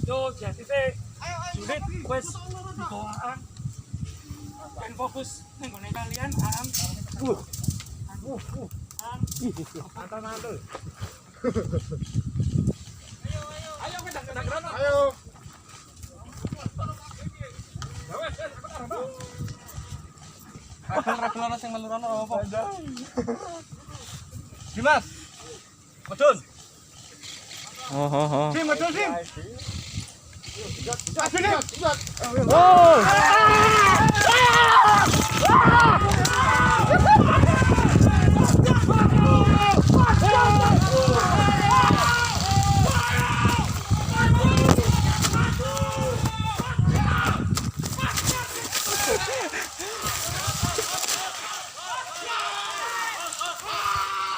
Yo, jadi teh Judit wes dibawaan. Dan fokus nenggone kalian am. Mantul. Ayo kita gerak. Ayo. Ragil sing melurono apa? Dimas. Medun. Oh. Sim, medun sim. Oh.